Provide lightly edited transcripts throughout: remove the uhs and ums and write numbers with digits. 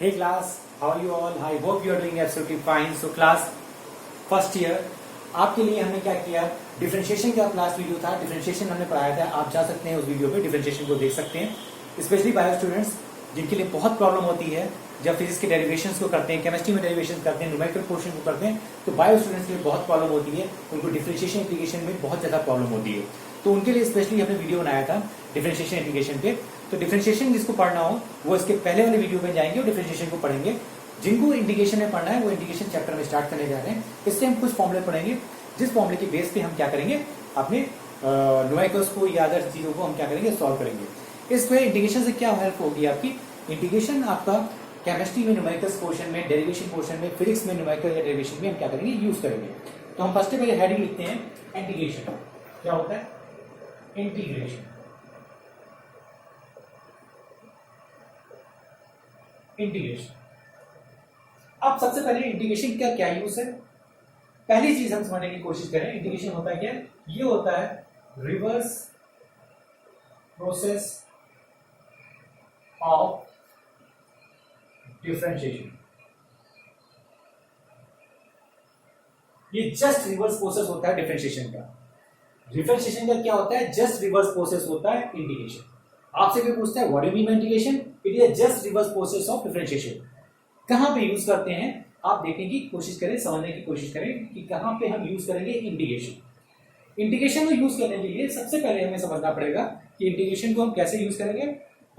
Hey class, how are you all? I hope you are doing absolutely fine. So class first year आपके लिए हमने क्या किया, differentiation का क्लास वीडियो था, डिफरेंशिएशन हमने पढ़ाया था। आप जा सकते हैं उस वीडियो पे, डिफरेंशिएशन को देख सकते हैं। स्पेशली बायो स्टूडेंट्स जिनके लिए बहुत प्रॉब्लम होती है जब फिजिक्स के डेरिवेशंस को करते हैं, केमिस्ट्री में डेरिवेशन करते हैं, न्यूमेरिकल पोर्शन को करते हैं, तो बायो स्टूडेंट्स के लिए बहुत प्रॉब्लम होती है। उनको डिफरेंशिएशन इंटीग्रेशन में बहुत ज़्यादा प्रॉब्लम होती है, तो उनके लिए स्पेशली हमने वीडियो बनाया था डिफरेंशिएशन इंटीग्रेशन पे। तो डिफरेंशिएशन जिसको पढ़ना हो वो इसके पहले वाले वीडियो में जाएंगे और डिफरेंशिएशन को पढ़ेंगे। जिनको इंटीग्रेशन में पढ़ना है वो इंटीग्रेशन चैप्टर में स्टार्ट करने जा रहे हैं। इससे हम कुछ फॉर्मूले पढ़ेंगे, जिस फॉर्मूले के बेस पे हम क्या करेंगे, अपने न्यूमेरिकल्स को या अदर चीजों को हम क्या करेंगे, सॉल्व करेंगे। इस पे इंटीग्रेशन से क्या हेल्प होगी आपकी, इंटीग्रेशन आपका केमिस्ट्री में न्यूमेरिकल्स पोर्शन में, डेरिवेशन पोर्शन में, फिजिक्स में न्यूमेरिकल या डेरिवेशन में हम क्या करेंगे, यूज करेंगे। तो हम फर्स्ट पहले हेडिंग लिखते हैं इंटीग्रेशन। क्या होता है इंटीग्रेशन? इंटीग्रेशन। अब सबसे पहले इंटीग्रेशन का क्या यूज है, पहली चीज हम समझने की कोशिश करें। इंटीग्रेशन होता है क्या? ये होता है रिवर्स प्रोसेस ऑफ डिफरेंशिएशन। ये जस्ट रिवर्स प्रोसेस होता है डिफरेंशिएशन का। डिफरेंशिएशन का क्या होता है? जस्ट रिवर्स प्रोसेस होता है इंटीग्रेशन। आपसे कोई पूछता है what do you mean integration? It is just reverse process of differentiation. कहां पे यूज करते हैं आप देखने की कोशिश करें, समझने की कोशिश करें कि कहां पे हम यूज करेंगे इंटीग्रेशन। इंटीग्रेशन को यूज करने के लिए सबसे पहले हमें समझना पड़ेगा कि इंटीग्रेशन को हम कैसे यूज करेंगे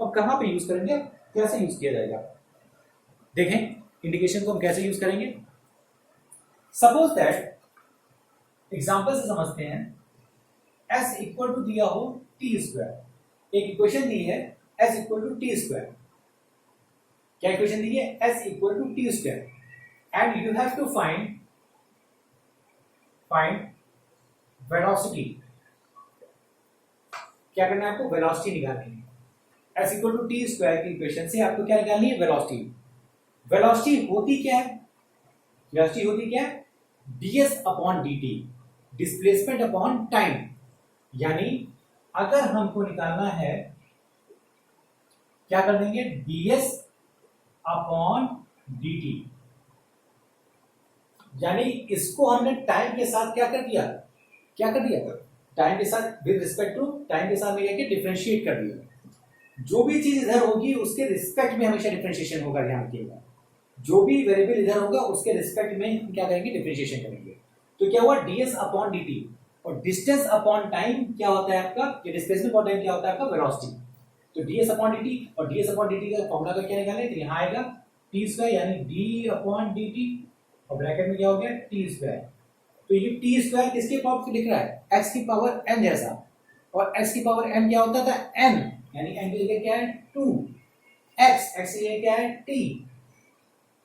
और कहां पे यूज करेंगे, कैसे यूज किया जाएगा। देखें इंटीग्रेशन को हम कैसे यूज करेंगे। सपोज दैट एग्जांपल से समझते हैं, s इक्वल टू दिया हो टी स्क्वायर। एक इक्वेशन दी है s equal to T square. क्या इक्वेशन दी है? s equal to T square and you have to find velocity. क्या करना है आपको? वेलोसिटी निकालनी है। s equal to T square की इक्वेशन से आपको क्या निकालनी है? वेलोसिटी। वेलोसिटी होती क्या है? वेलोसिटी होती क्या है? ds upon dt, displacement upon time. यानी अगर हमको निकालना है, क्या कर देंगे? ds upon dt। यानी इसको हमने टाइम के साथ क्या कर दिया, टाइम के साथ विद रिस्पेक्ट टू टाइम के साथ में डिफरेंशिएट कर दिया। जो भी चीज इधर होगी उसके रिस्पेक्ट में हमेशा डिफरेंशिएशन होगा। ध्यान रखिएगा, जो भी वेरिएबल इधर होगा उसके रिस्पेक्ट में हम क्या करेंगे, डिफरेंशिएशन करेंगे। तो क्या हुआ? ds upon dt। और डिस्टेंस अपॉन टाइम क्या होता है आपका, ये डिस्प्लेसमेंट अपॉन टाइम क्या होता है आपका? वेलोसिटी। तो ds अपॉन dt, और ds अपॉन dt का फॉर्मूला का क्या निकालें, तो यहां आएगा t स्क्वायर यानी d अपॉन dt, और ब्रैकेट में क्या हो गया? t square. तो ये t स्क्वायर किसके पावर से लिख रहा है? x की पावर n जैसा, और x की पावर n क्या होता था? n, यानी n की जगह क्या है? 2, x की जगह क्या है? t,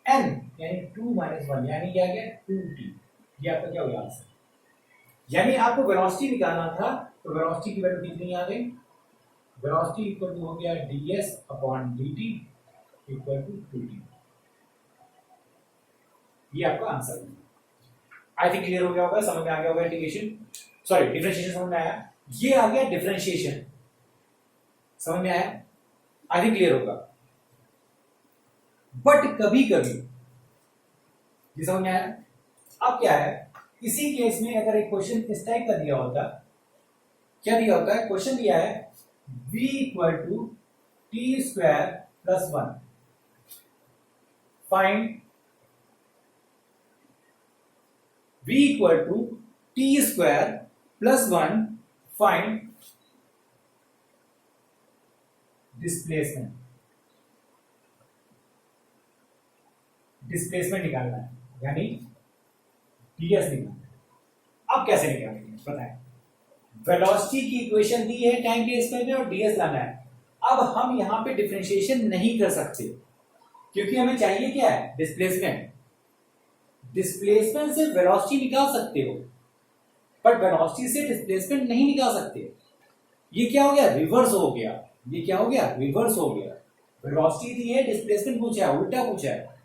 n यानी 2 - 1 यानी क्या गया? 2t। ये आपका क्या हो गया आंसर। यानी आपको वेलोसिटी निकालना था, तो वेलोसिटी की वैल्यू कितनी आ गई? वेलोसिटी इक्वल टू हो गया ds upon dt equal to 2t। ये आपका आंसर है। आई थिंक क्लियर हो गया होगा, समझ में आ गया होगा इंटीग्रेशन, सॉरी डिफरेंशिएशन समझ में आया। ये आ गया डिफरेंशिएशन, समझ में आया, आई थिंक क्लियर होगा। बट कभी कभी ये समझ में आया। अब क्या है, इसी केस में अगर एक क्वेश्चन इस टाइप का दिया होता, क्या दिया होता है? क्वेश्चन दिया है v equal to T square plus 1, find v equal to T square plus 1, find displacement. Displacement निकालना है, यानी ds निकालना है। अब कैसे निकालेंगे बताएं। वेलोसिटी की इक्वेशन दी है टाइम के स्क्वायर में, और ds लाना है। अब हम यहां पे डिफरेंशिएशन नहीं कर सकते, क्योंकि हमें चाहिए क्या है? डिस्प्लेसमेंट। डिस्प्लेसमेंट से वेलोसिटी निकाल सकते हो, पर वेलोसिटी से डिस्प्लेसमेंट नहीं निकाल सकते। ये क्या हो गया? रिवर्स हो गया। ये क्या हो गया? रिवर्स हो गया। वेलोसिटी दी है, डिस्प्लेसमेंट पूछा है, उल्टा पूछा है।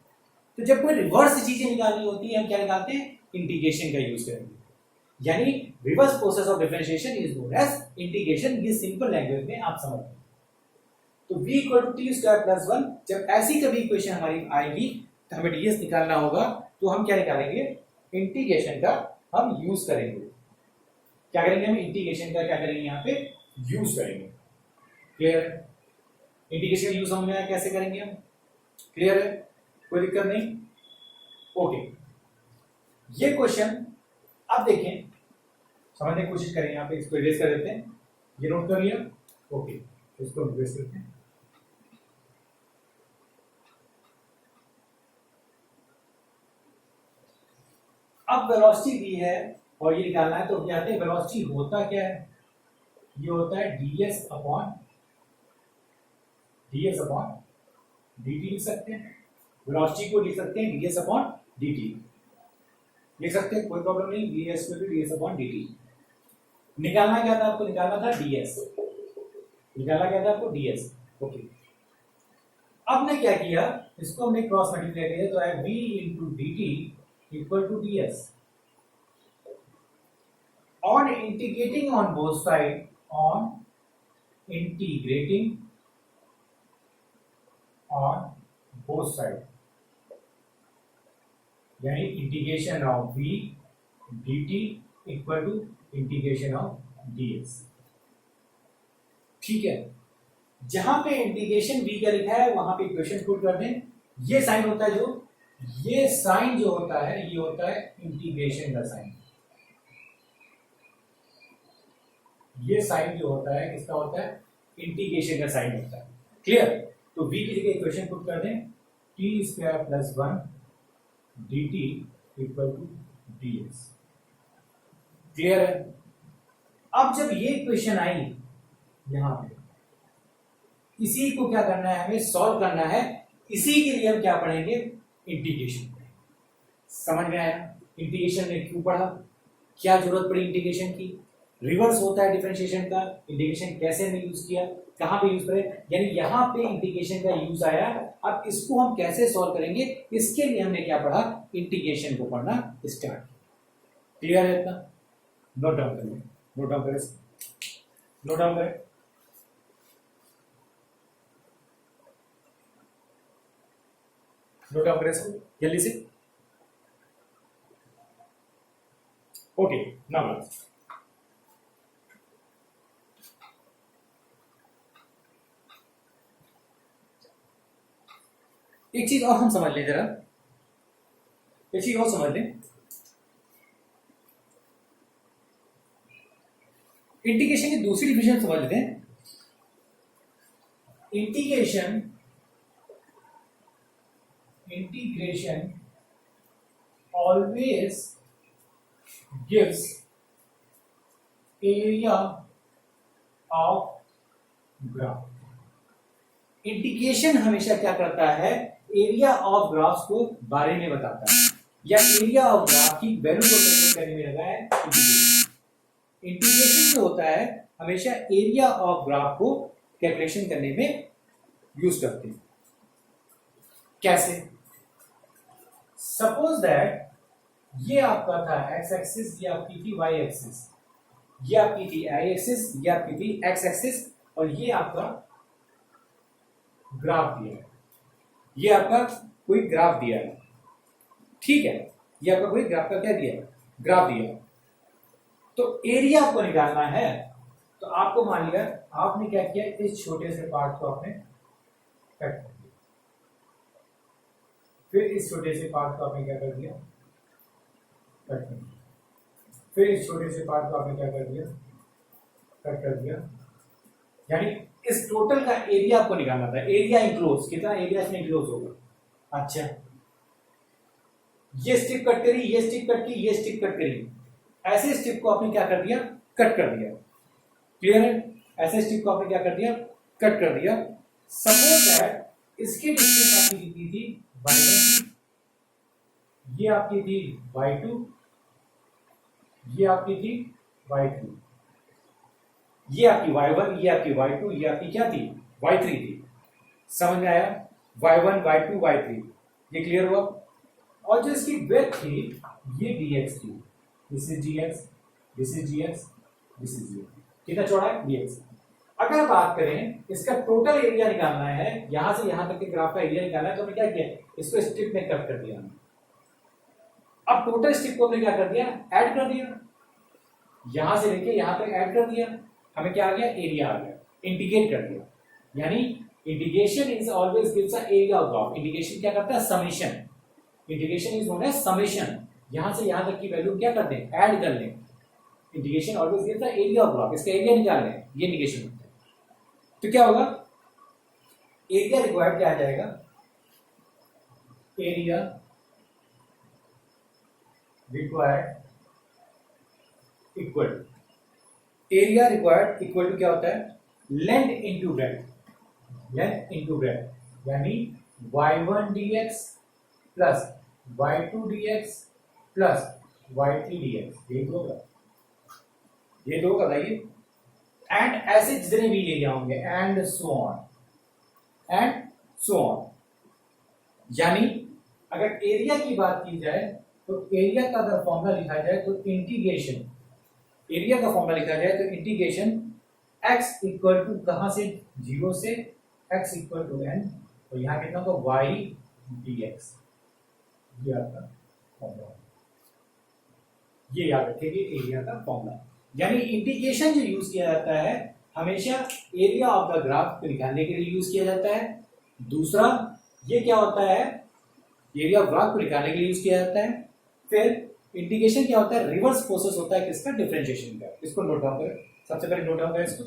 तो जब कोई रिवर्स चीजें निकालनी होती है हम क्या निकालते हैं? इंटीग्रेशन का यूज करेंगे। यानी reverse process of differentiation is known as integration. ये सिंपल लैंग्वेज में आप समझ लें। तो v equal to T square plus 1, जब ऐसी कभी इक्वेशन हमारी आएगी तो हमें ds निकालना होगा, तो हम क्या निकालेंगे, इंटीग्रेशन का हम यूज करेंगे। क्या करेंगे, हम इंटीग्रेशन का क्या करेंगे, यहाँ पे यूज करेंगे। क्लियर है? इंटीग्रेशन का यूज हम कैसे करेंगे हम, क्लियर है, कोई दिक्कत नहीं। ओके, ये क्वेश्चन अब देखें, समझने की कोशिश करें। यहाँ पे इसको इरेज कर देते हैं, ये नोट कर लिया। ओके, इसको इरेज करते हैं। अब वेलोसिटी दी है और ये निकालना है, तो कहते हैं वेलोसिटी होता क्या है, ये होता है ds अपॉन dt लिख सकते हैं। वेलोसिटी को लिख सकते हैं ds अपॉन dt लिख सकते हैं, कोई प्रॉब्लम नहीं। ds अपॉन dt निकालना क्या था आपको, निकालना था ds, निकालना क्या था आपको, ds। ओके, अब ने क्या किया, इसको हमने क्रॉस मल्टीप्लाई किया, तो है v into dt equal to ds। On integrating on both sides, on integrating on both sides, यानी integration of v dt equal to integration of ds। ठीक है, जहां पे इंटीग्रेशन v का लिखा है वहां पे इक्वेशन पुट कर दें। ये साइन होता है, जो ये साइन जो होता है, ये होता है इंटीग्रेशन का साइन। ये साइन जो होता है किसका होता है, इंटीग्रेशन का साइन होता है। क्लियर? तो v की जगह इक्वेशन पुट कर दें, t square plus 1 dt equal to ds। Clear है? अब जब ये इक्वेशन आई यहां पे, इसी को क्या करना है, हमें सॉल्व करना है। इसी के लिए हम क्या पढ़ेंगे, इंटीग्रेशन। समझ में आया? इंटीग्रेशन में क्यों पढ़ा, क्या जरूरत पड़ी इंटीग्रेशन की, रिवर्स होता है डिफरेंशिएशन का, इंटीग्रेशन कैसे हमने यूज किया, कहां पे यूज करें, यानी यहां पे इंटीग्रेशन का यूज आया। अब इसको हम कैसे सॉल्व करेंगे, इसके लिए हमने क्या पढ़ा, इंटीग्रेशन को पढ़ना स्टार्ट। क्लियर है इतना? नोट डाउन करें, नोट डाउन करें, नोट डाउन करें। नोट डाउन करें इसको जल्दी से। ओके, नाउ एक चीज और हम समझ लें, जरा एक चीज और समझ लें। इंटीग्रेशन की दूसरी डिफिनेशन समझ लेते हैं। Integration always gives area of graph। Integration हमेशा क्या करता है, एरिया ऑफ ग्राफ्स को बारे में बताता है, या एरिया ऑफ ग्राफ की वैल्यू को कैलकुलेट करने में लगा है इंटीग्रेशन। जो होता है हमेशा एरिया ऑफ ग्राफ को कैलकुलेशन करने में यूज करते हैं। कैसे? सपोज दैट ये आपका था एक्स एक्सिस, ये आपकी थी वाई एक्सिस, ये आपकी थी आई एक्सिस, ये आपकी थी एक्स एक्सिस, और ये आपका ग्राफ दिया है, ये आपका कोई ग्राफ दिया है। ठीक है, ये आपका कोई ग्राफ का क्या दिया है, ग्राफ दिया है। तो एरिया आपको निकालना है, तो आपको मान लिया आपने क्या किया, इस छोटे से पार्ट को आपने कट कर दिया, फिर इस छोटे से पार्ट को आपने क्या कर दिया, कट कर दिया, फिर इस छोटे से पार्ट को आपने क्या कर दिया, कट कर दिया। यानी इस टोटल का एरिया आपको निकालना था। एरिया इंक्लोज, कितना एरिया इसमें इंक्लोज होगा। अच्छा, ये स्ट्रिप कट करी, ये स्ट्रिप कट की, ये स्ट्रिप कट करी, ऐसे स्ट्रिप को आपने क्या कर दिया, कट कर दिया। क्लियर है? ऐसे स्ट्रिप को आपने क्या कर दिया, कट कर दिया। सपोज दैट इसकी डिस्टेंस आपकी कितनी थी, y1, ये आपकी थी y2, ये आपकी थी y3, ये आपकी y1, ये आपकी y2, ये आपकी क्या थी, y3 थी। समझ में आया? y1, y2, y3, ये क्लियर हुआ। और जो इसकी ब्रेथ थी ये dx थी, this is dx, this is dx, this is dx। कितना चौड़ा है, dx। अगर बात करें इसका टोटल एरिया निकालना है, यहां से यहां तक के ग्राफ का एरिया निकालना है, तो हमने क्या किया, इसको स्ट्रिप में कट कर दिया। अब टोटल स्ट्रिप को हमने क्या कर दिया, ऐड कर दिया, यहां से लेके यहां तक ऐड कर दिया, हमें क्या आ गया, एरिया आ गया, इंटीग्रेट कर दिया। यानी integration is always gives a area of graph. Integration क्या करता है, summation. Integration is known as summation. यहां से यहां तक की वैल्यू क्या कर दें, ऐड कर लें। Integration always gives the area of graph, इसका एरिया निकाल लें, ये इंटीग्रेशन होता है। तो क्या होगा, एरिया रिक्वायर्ड क्या आ जाएगा, area required equal, area required equal to क्या होता है, length into breadth, length into breadth. यानी y1 dx plus y2 dx plus y3 dx, ये दो का, ये दो का बताइए। एंड ऐसे जितने भी एरिया होंगे, and so on, and so on. यानी अगर एरिया की बात की जाए तो एरिया का अगर फॉर्मूला लिखा जाए तो इंटीग्रेशन, एरिया का फॉर्मूला लिखा जाए तो इंटीग्रेशन x इक्वल टू कहां से, 0 से x इक्वल टू n, तो यहां कितना होगा y dx, ये आपका फॉर्मूला, ये याद रखिए एरिया का फॉर्मूला। यानी इंटीग्रेशन जो यूज किया जाता है हमेशा एरिया ऑफ द ग्राफ को निकालने के लिए यूज किया जाता है। दूसरा ये क्या होता है, एरिया ऑफ ग्राफ को निकालने के लिए यूज किया जाता है। फिर इंटीग्रेशन क्या होता है, रिवर्स प्रोसेस होता है किसका, डिफरेंशिएशन का। इसको नोट डाउन करें, सबसे पहले नोट डाउन करें, इसको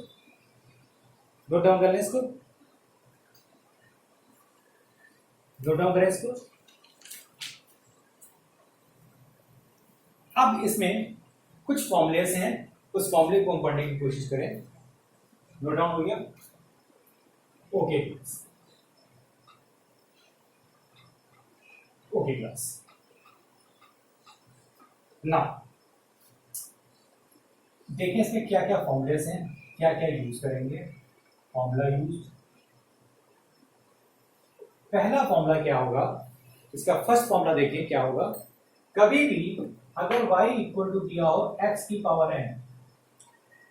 नोट डाउन कर लें, इसको नोट डाउन करें इसको। अब इसमें कुछ फॉर्मूलेस हैं, उस फॉर्मूले को हम पढ़ने की कोशिश करें। नोट डाउन हो गया, ओके ओके क्लास। ना देखिए इसमें क्या क्या फॉर्मूलेस हैं, क्या क्या यूज करेंगे। फॉर्मूला यूज, पहला फॉर्मूला क्या होगा, इसका फर्स्ट फॉर्मूला देखिए क्या होगा। कभी भी अगर y इक्वल टू दिया हो x की power n,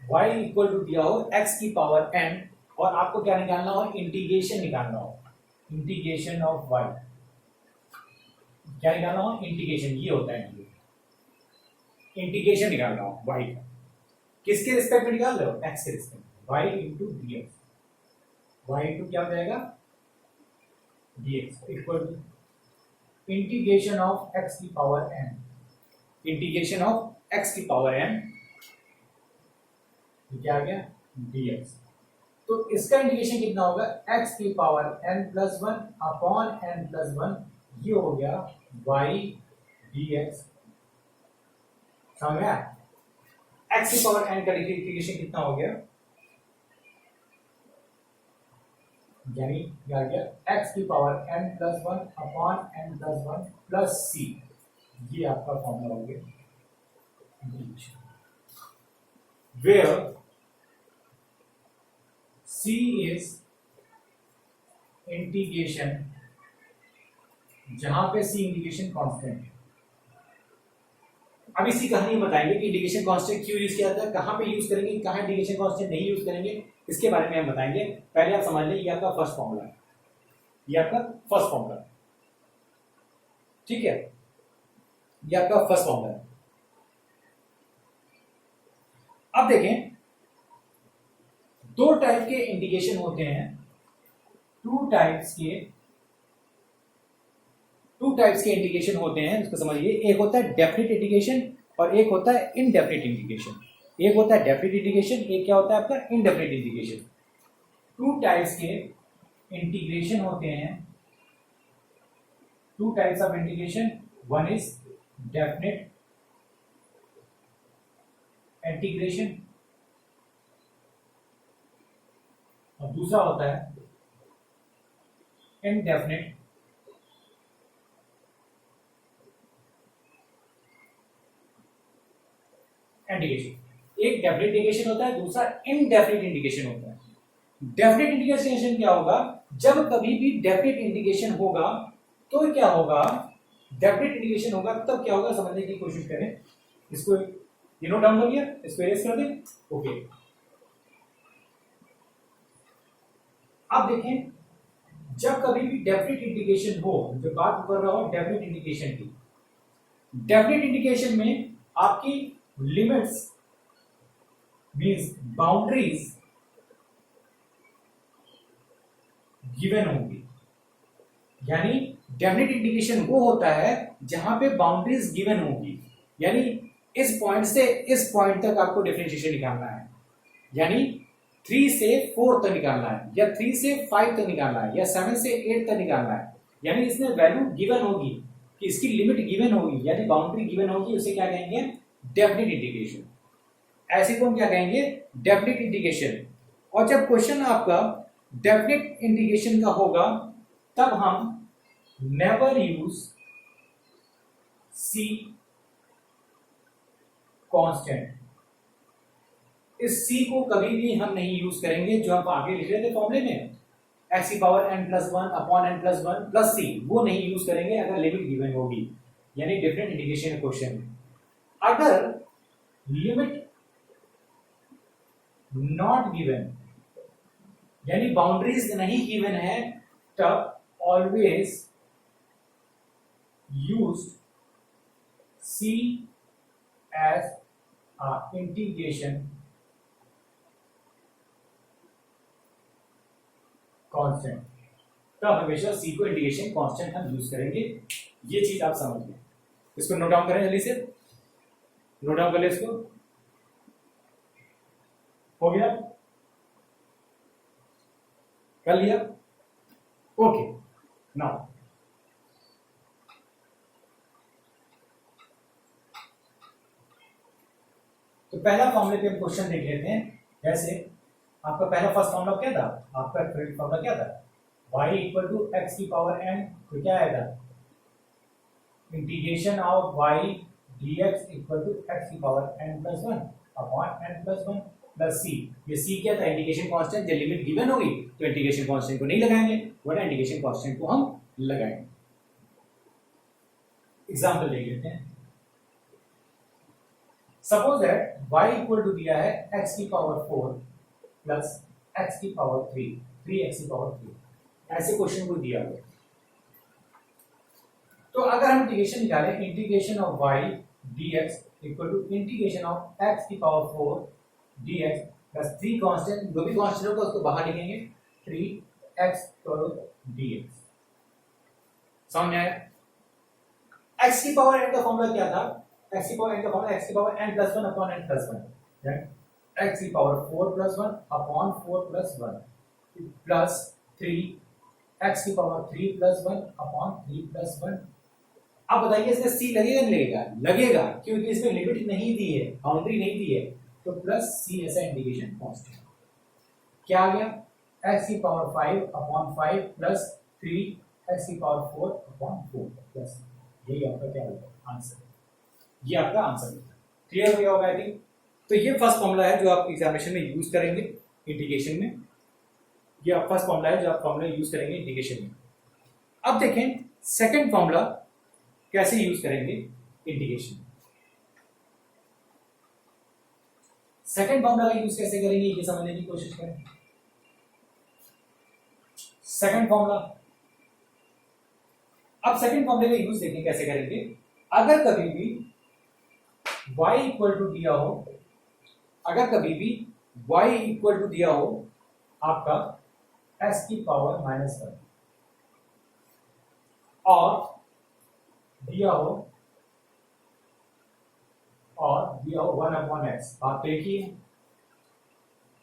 y equal to दिया हो x की पावर n, और आपको क्या निकालना हो, इंटीग्रेशन निकालना हो, इंटीग्रेशन ऑफ y, क्या निकालना हो, इंटीग्रेशन, ये होता है इंटीग्रेशन निकालना हो y का। किसके रिस्पेक्ट में निकाल रहे हो, x के respect, y into D X, Y into क्या हो जाएगा, dx equal to integration of x की power n, integration of x की पावर n, क्या आ गया, dx। तो इसका इंटीग्रेशन कितना होगा, x की power n plus 1 upon n plus 1, ये हो गया y dx। समझ गया, x की पावर n का इंटीग्रेशन कितना हो गया, यानी क्या आ गया, x की power n plus 1 upon n plus 1 plus c, ये आपका फॉर्मूला हो गया where c is इंटीग्रेशन, जहां पे c इंटीग्रेशन कांस्टेंट है। अब इसी कहानी बताएंगे कि इंटीग्रेशन कांस्टेंट क्यों यूज किया जाता है, कहां पे यूज करेंगे, कहां इंटीग्रेशन कांस्टेंट नहीं यूज करेंगे, इसके बारे में हम बताएंगे। पहले आप समझ लें, ये आपका फर्स्ट फॉर्मूला है, ये आपका फर्स्ट फॉर्मूला, ठीक है, ये आपका फर्स्ट फॉर्मूला है। अब देखें, दो टाइप के इंटीग्रेशन होते हैं, टू टाइप्स के इंटीग्रेशन होते हैं, इसको समझिए। एक होता है डेफिनिट इंटीग्रेशन और एक होता है इनडेफिनिट इंटीग्रेशन। एक होता है डेफिनिट इंटीग्रेशन, एक क्या होता है आपका, इनडेफिनिट इंटीग्रेशन। टू टाइप्स के इंटीग्रेशन होते हैं, two types of integration, one is definite integration और दूसरा होता है इनडेफिनिट इंटीग्रेशन। एक डेफिनिट इंटीग्रेशन होता है, दूसरा इनडेफिनिट इंटीग्रेशन होता है। डेफिनिट इंटीग्रेशन क्या होगा, जब कभी भी डेफिनिट इंटीग्रेशन होगा तो क्या होगा, डेफिनिट इंटीग्रेशन होगा तब क्या होगा, समझने की कोशिश करें। इसको ये नोट डाउन कर लिया, इसको इरेज कर दें, ओके। अब देखें, जब कभी भी डेफिनेट इंडिकेशन हो, जो बात कर रहा हूं डेफिनेट इंडिकेशन की, डेफिनेट इंडिकेशन में आपकी लिमिट्स मींस बाउंड्रीज गिवन होंगी। यानी डेफिनेट इंडिकेशन वो होता है जहां पे बाउंड्रीज गिवन होगी, यानी इस पॉइंट से इस पॉइंट तक आपको डिफरेंशिएशन निकालना है, यानी 3 से 4 तक निकालना है, या 3 से 5 तक निकालना है, या 7 से 8 तक निकालना है। यानी इसमें वैल्यू गिवन होगी कि इसकी लिमिट गिवन होगी, यानी बाउंड्री गिवन होगी, उसे क्या कहेंगे? Definite indication. ऐसे को हम क्या कहेंगे? Definite indication. और जब क्वेश्चन आपका डेफिनेट इंडिकेशन का होगा तब हम नेवर यूज सी कांस्टेंट। इस सी को कभी भी हम नहीं यूज करेंगे जो हम आगे लिख रहे थे फॉर्मूले में, x की power n+1 upon n+1 plus सी, वो नहीं यूज करेंगे अगर लिमिट गिवन होगी, यानी डिफरेंट इंडिकेशन क्वेश्चन में। अगर लिमिट नॉट गिवन यानी बाउंड्रीज नहीं गिवन है, तब ऑलवेज यूज सी एज इंटीग्रेशन कांस्टेंट। तब हमेशा सी को इंटीग्रेशन कांस्टेंट हम यूज करेंगे। ये चीज आप समझ लें। इसको नोट डाउन करें जल्दी से, नोट डाउन कर ले इसको। हो गया? कर लिया? ओके। नाउ तो पहला फॉर्मूले पे हम क्वेश्चन देख लेते हैं। जैसे आपका पहला फर्स्ट फॉर्मूला क्या था? आपका फर्स्ट फॉर्मूला क्या था? y इक्वल टू एक्स की पावर n, तो क्या आएगा? Integration of y dx equal to x की power n+1 upon n+1 plus c। ये c क्या था? Integration constant. जब लिमिट गिवन होगी तो इंटीग्रेशन कांस्टेंट को नहीं लगाएंगे, वरना इंटीग्रेशन कांस्टेंट को हम लगाएंगे। एग्जांपल देख लेते हैं। Suppose that y equal to दिया है x की पावर 4 प्लस x की पावर 3, 3x की पावर 3, ऐसे क्वेश्चन को दिया हुआ। तो अगर हम इंटीग्रेशन निकालें, integration of y dx equal to integration of x की पावर 4 dx प्लस 3 कांस्टेंट, जो भी कांस्टेंट होगा उसको बाहर लिखेंगे, 3x dx। समझ में आया? x की पावर n का फॉर्मूला क्या था? x की पावर n का फॉर्मूला x की power n+1 upon n+1, then x की पावर 4 + 1 अपॉन 4 + 1 प्लस 3 x की पावर 3 + 1 अपॉन 3 + 1। अब बताइए इसमें c लगेगा नहीं लगेगा? लगेगा, क्योंकि इसमें लिमिट नहीं दी है, बाउंड्री नहीं दी है, तो प्लस c ऐसा इंडिकेशन कांस्टेंट। क्या आ गया? x की पावर 5 अपॉन 5 प्लस 3 x की पावर 4 अपॉन 4 प्लस, यही आपका क्या होगा? आंसर। ये आपका आंसर है। क्लियर हो गया होगा आई थिंक। तो ये फर्स्ट फॉर्मूला है जो आप एग्जामिनेशन में यूज करेंगे इंटीग्रेशन में। ये आप फर्स्ट फॉर्मूला है जो आप फॉर्मूला यूज करेंगे इंटीग्रेशन में। अब देखें सेकंड फॉर्मूला कैसे यूज करेंगे इंटीग्रेशन। सेकंड फॉर्मूला का यूज कैसे करेंगे ये समझने की कोशिश करें। सेकंड फॉर्मूला, अब सेकंड फॉर्मूले का यूज देखें कैसे करेंगे। अगर कभी भी y इक्वल टू दिया हो, अगर कभी भी y इक्वल टू दिया हो आपका s की पावर -1 और दिया हो 1 अपॉन x, बात तो एक ही है,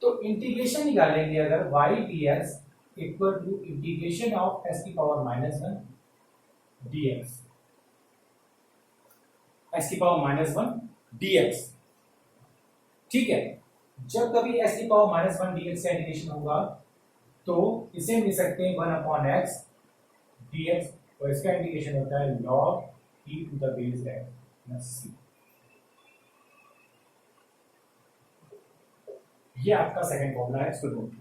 तो इंटीग्रेशन निकालेंगे अगर y dx equal to integration of s की पावर -1 dx, s की पावर -1 dx। ठीक है, जब कभी s की पावर -1 dx का इंटीग्रेशन होगा तो इसे मिल सकते हैं 1 अपॉन x dx, और इसका इंटीग्रेशन होता है log e to the base x plus c। ये आपका सेकंड फॉर्मूला है, इसको नोट।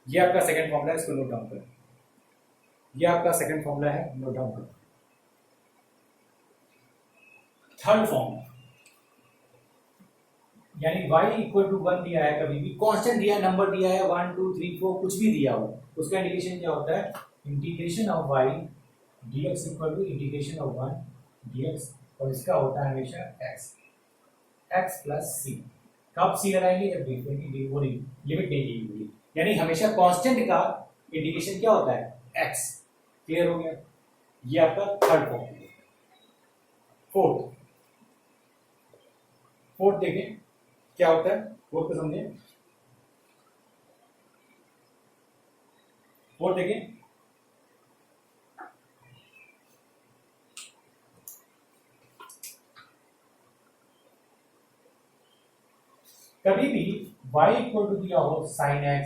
ये आपका सेकंड फॉर्मूला है, इसको नोट डाउन करें। ये आपका सेकंड फॉर्मूला है, नोट डाउन करें। थर्ड फॉर्मूला, यानी y इक्वल टू 1 दिया है, कभी भी कांस्टेंट दिया है, नंबर दिया है 1 2 3 4 कुछ भी दिया हो, उसका इंटीग्रेशन क्या होता है, integration of y dx equal to integration of 1 dx, और इसका होता है हमेशा x प्लस c। कब c लगाएंगे, जब डिफरेंट वो लिमिट नहीं दी हुई, यानी हमेशा कांस्टेंट का इंटीग्रेशन क्या होता है x। क्लियर हो गया, ये आपका थर्ड फॉर्म। फोर्थ देखें क्या होता है, फोर्थ को समझे। फोर्थ देखें, कभी भी y इक्वल टू दिया हो साइन x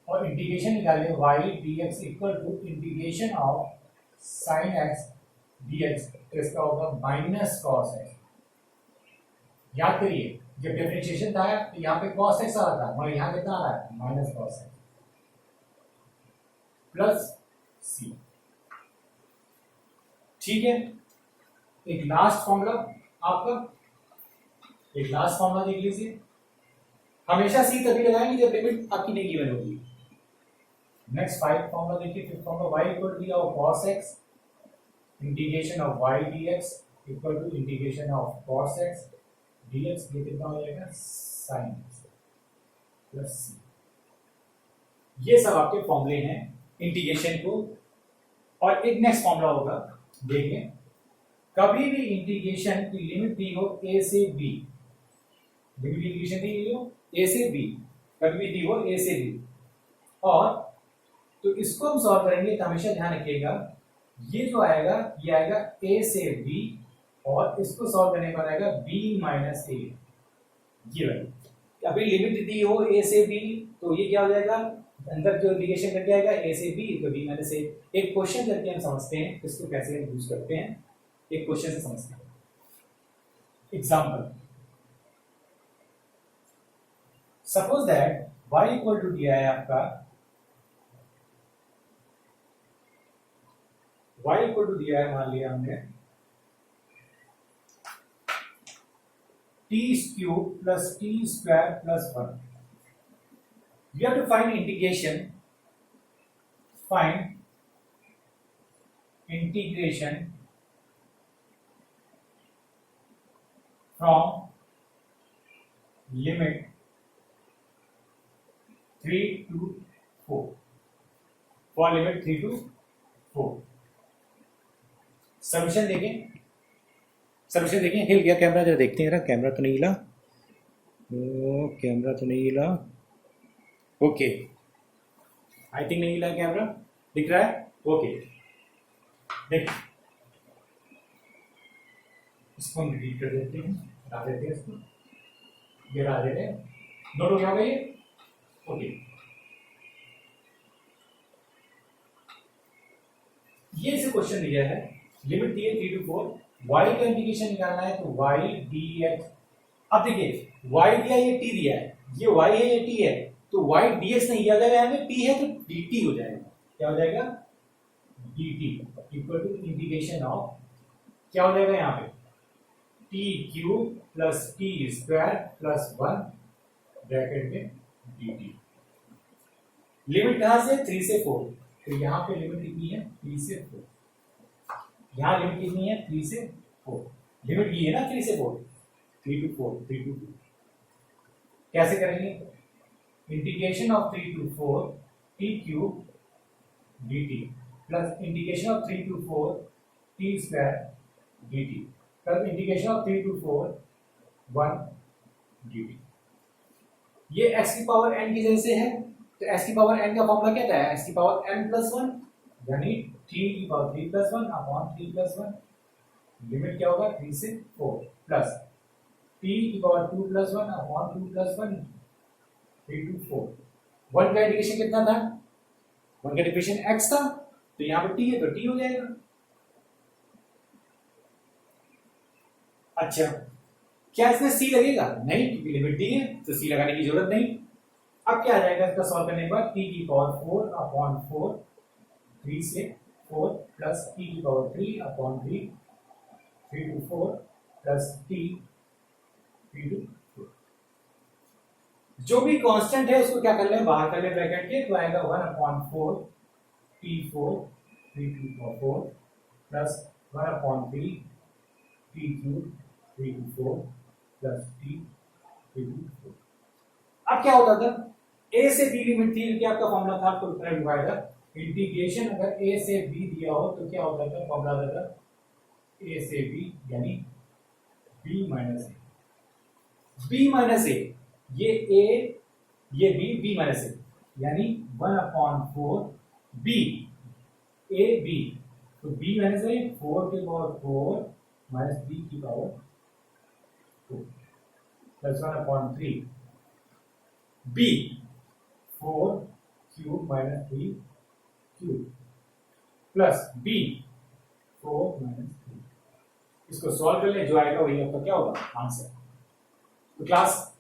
और इंटीग्रेशन निकाले y dx equal to integration of sine x dx, तो इसका होगा माइनस कॉस x। याद करिए, जब डिफरेंशिएशन था तो यहाँ पे cos x आ रहा था, मगर यहाँ कितना आ रहा है, minus cos x plus c। ठीक है, एक लास्ट फॉर्मूला आपका, एक लास्ट फॉर्मूला देख लीजिए। हमेशा c तभी लगाएंगे जब लिमिट आपकी नहीं गिवन होगी। नेक्स्ट फाइव फॉर्मूला देखिए, fifth formula y equal to दिया हो cos x integration of y dx equal to integration of cos x dx, ये कितना हो जाएगा sin x प्लस c। ये सब आपके फॉर्मूले हैं इंटीग्रेशन को। और एक नेक्स्ट फॉर्मूला होगा, देखें, कभी भी इंटीग्रेशन की लिमिट दी हो a से b, लिमिट इंटीग्रेशन दी हो a से b, कभी भी दी हो a से b, और तो इसको हम सॉल्व करेंगे तो हमेशा ध्यान रखिएगा ये जो आएगा ये आएगा a से b, और इसको सॉल्व करने पर आएगा b माइनस a। ये वाली अभी लिमिट दी हो a से b, तो ये क्या हो जाएगा, अंदर जो इंटीग्रेशन करके आएगा a से b तो b माइनस a। एक क्वेश्चन करके हम समझते हैं इसको कैसे यूज करते हैं, एक क्वेश्चन से समझते हैं। Example, suppose that y equal to दिया है आपका, y इक्वल टू दिया है, मान लिया हमने t cube plus t square plus 1। We have to find integration from limit 3 to 4, for limit 3 to 4। Solution देखें, सॉल्यूशन देखें, हिल गया कैमरा, जरा देखते हैं, जरा कैमरा तो नहीं हिला, कैमरा तो नहीं हिला, ओके आई थिंक नहीं हिला कैमरा, दिख रहा है, ओके। देख, इसको हम डिलीट कर देते हैं, हटा देते हैं इसको, ये हटा देते हैं, दोनों क्या हो गए, ओके। ये से क्वेश्चन दिया है, लिमिट दी है 3 to 4, y का इंटीग्रेशन निकालना है तो y dx। अब देखिए y दिया, ये t दिया है, ये y है ये t है, तो y dx नहीं दिया जाएगा, हमें t है तो dt हो जाएगा। क्या हो जाएगा, dt equal to integration of, क्या हो जाएगा यहाँ पे, t cube plus t square plus 1 bracket में dt। लिमिट कहां से, 3 से 4, तो यहाँ पे लिमिट कितनी है, 3 से 4, यहाँ लिमिट कितनी है, 3 से 4, लिमिट ये है ना 3 से 4, 3 to 4, 3 to 2। कैसे करेंगे, integration of 3 to 4 t cube dt plus integration of 3 to 4 t square dt plus integration of 3 to 4 1 dt। ये x की पावर n की जगह से है, तो x की पावर n का फॉर्मूला क्या था, x की पावर n प्लस 1, यानी 3 की power 3 plus 1 upon 3 plus 1, limit क्या होगा 3 से 4, प्लस t की power 2 plus 1 upon 2 plus 1, 3 to 4। 1 का इंटीग्रेशन कितना था, 1 का इंटीग्रेशन x था, तो यहाँ पे t है तो t हो जाएगा। अच्छा, क्या इसमें c लगेगा, नहीं, क्योंकि लिमिट दी है तो c लगाने की जरूरत नहीं। अब क्या आ जाएगा इसका सॉल्व करने के बाद, t की पावर 4 अपॉन 4, 3 से 4 प्लस t की power 3 upon 3, 3 to 4 plus t 3 to 4। जो भी कांस्टेंट है उसको क्या कर ले, बाहर कर ले ब्रैकेट के, तो आएगा 1/4 T4 3/4 plus 1/3 T3 3/4 plus T3/4। अब क्या होता था, ए से बी लिमिट थी, क्या आपका फॉर्मूला था, आपको उत्तर डिवाइडर इंटीग्रेशन, अगर ए से बी दिया हो तो क्या होता था, फॉर्मूला होता था ए से बी यानी B minus A, B minus A, ये ए ये बी माइनस ए, यानी 1/4 बी ए बी, तो बी माइनस ए 4 की पावर 4 माइनस बी की power 2 plus 1/3 B 4 cube minus 3 cube plus B 4 minus 3। इसको सॉल्व कर ले, जो आएगा वही आपका क्या होगा आंसर। तो क्लास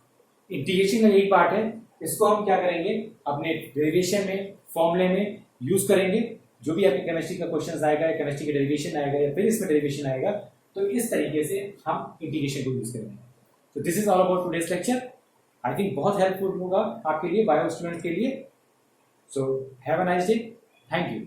इंटीग्रेशन का यही पार्ट है, इसको हम क्या करेंगे अपने डेरिवेशन में, फॉर्मूले में यूज करेंगे। जो भी आपके केमिस्ट्री का क्वेश्चन आएगा या केमिस्ट्री का डेरिवेशन आएगा या फिर इसमें डेरिवेशन आएगा, तो इस तरीके से हम इंटीग्रेशन को यूज करेंगे। तो this is all about today's lecture. I think बहुत हेल्पफुल होगा आपके लिए, बायो स्टूडेंट्स के लिए। So have a nice day, thank you.